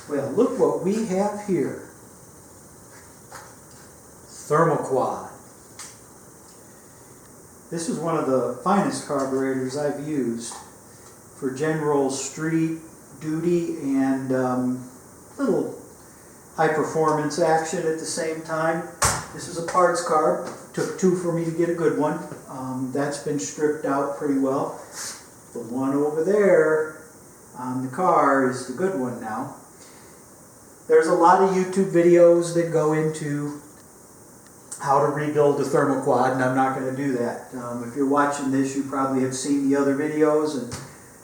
Well, look what we have here. Thermoquad. This is one of the finest carburetors I've used for general street duty and little high performance action at the same time. This is a parts carb. Took 2 for me to get a good one. That's been stripped out pretty well. The one over there on the car is the good one now. There's a lot of YouTube videos that go into how to rebuild a Thermoquad, and I'm not going to do that. If you're watching this, you probably have seen the other videos, and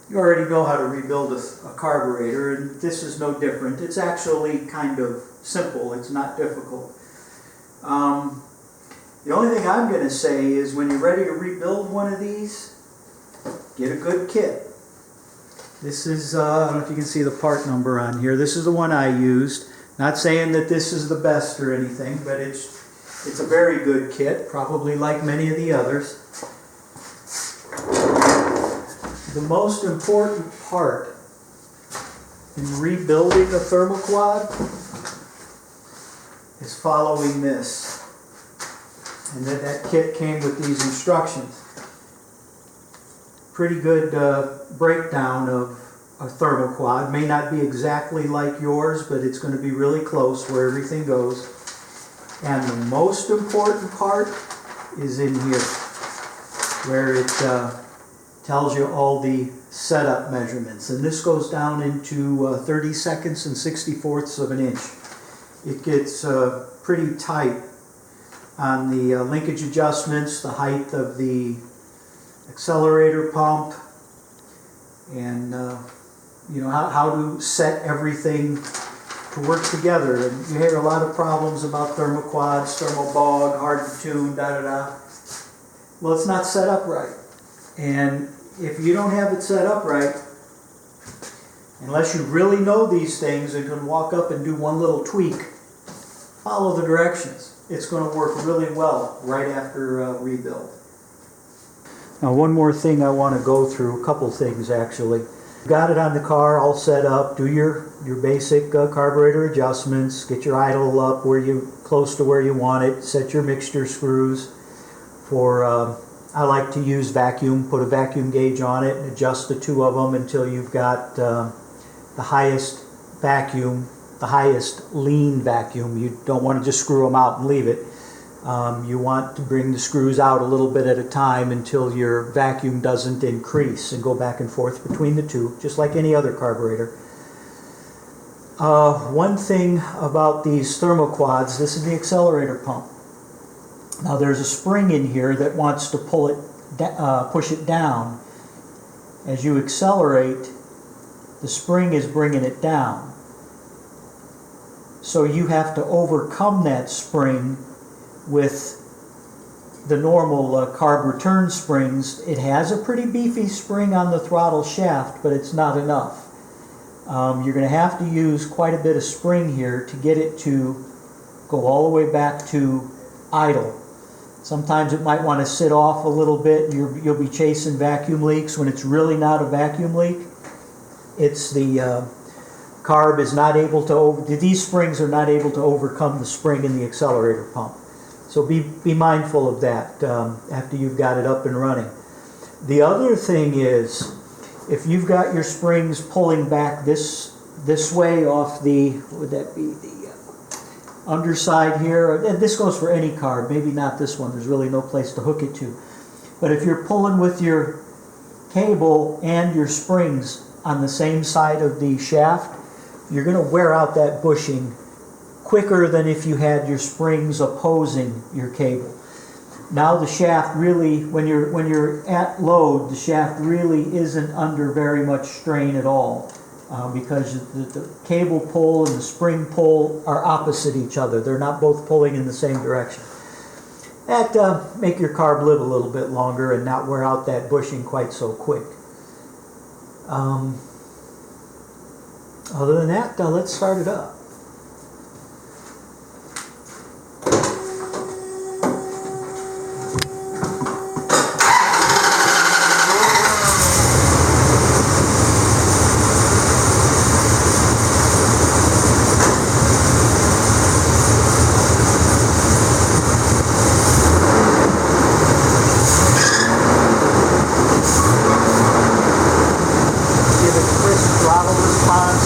you already know how to rebuild a carburetor, and this is no different. It's actually kind of simple. It's not difficult. The only thing I'm going to say is when you're ready to rebuild one of these, get a good kit. This is, I don't know if you can see the part number on here. This is the one I used. Not saying that this is the best or anything, but it's a very good kit, probably like many of the others. The most important part in rebuilding a Thermoquad is following this. And that kit came with these instructions. Pretty good breakdown of a Thermoquad. May not be exactly like yours, but it's going to be really close where everything goes. And the most important part is in here, where it tells you all the setup measurements. And this goes down into 32nds and 64ths of an inch. It gets pretty tight on the linkage adjustments, the height of the accelerator pump, and you know how to set everything to work together. And you hear a lot of problems about Thermoquads, thermobog, hard to tune, da-da-da. Well, it's not set up right. And if you don't have it set up right, unless you really know these things and can walk up and do one little tweak, follow the directions. It's going to work really well right after rebuild. Now, one more thing I want to go through, a couple things actually. Got it on the car all set up, do your basic carburetor adjustments, get your idle up close to where you want it, set your mixture screws for, I like to use vacuum, put a vacuum gauge on it and adjust the 2 of them until you've got the highest vacuum, the highest lean vacuum. You don't want to just screw them out and leave it. You want to bring the screws out a little bit at a time until your vacuum doesn't increase, and go back and forth between the 2, just like any other carburetor. One thing about these Thermoquads, this is the accelerator pump. Now there's a spring in here that wants to push it down. As you accelerate, the spring is bringing it down. So you have to overcome that spring with the normal carb return springs. It has a pretty beefy spring on the throttle shaft, but it's not enough. You're going to have to use quite a bit of spring here to get it to go all the way back to idle. Sometimes it might want to sit off a little bit. You'll be chasing vacuum leaks when it's really not a vacuum leak. It's the carb is not able to these springs are not able to overcome the spring in the accelerator pump. So be mindful of that after you've got it up and running. The other thing is, if you've got your springs pulling back this way off the, what would that be, the underside here, and this goes for any carb, maybe not this one, there's really no place to hook it to. But if you're pulling with your cable and your springs on the same side of the shaft, you're going to wear out that bushing quicker than if you had your springs opposing your cable. Now the shaft really, when you're at load, the shaft really isn't under very much strain at all, because the cable pull and the spring pull are opposite each other. They're not both pulling in the same direction. That make your carb live a little bit longer and not wear out that bushing quite so quick. Other than that, let's start it up.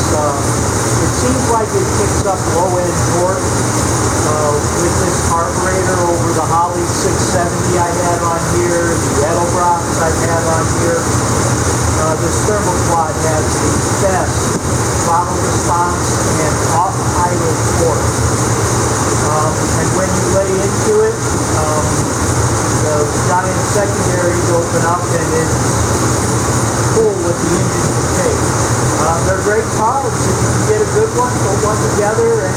it seems like it picks up low-end torque with this carburetor over the Holly 670 I had on here, the Edelbrocks I've had on here. This Thermoquad has the best throttle response and off-idle torque. And when you lay into it, the giant secondaries open up and it's full what the engine can take. They're great cars. If you can get a good one, put one together, and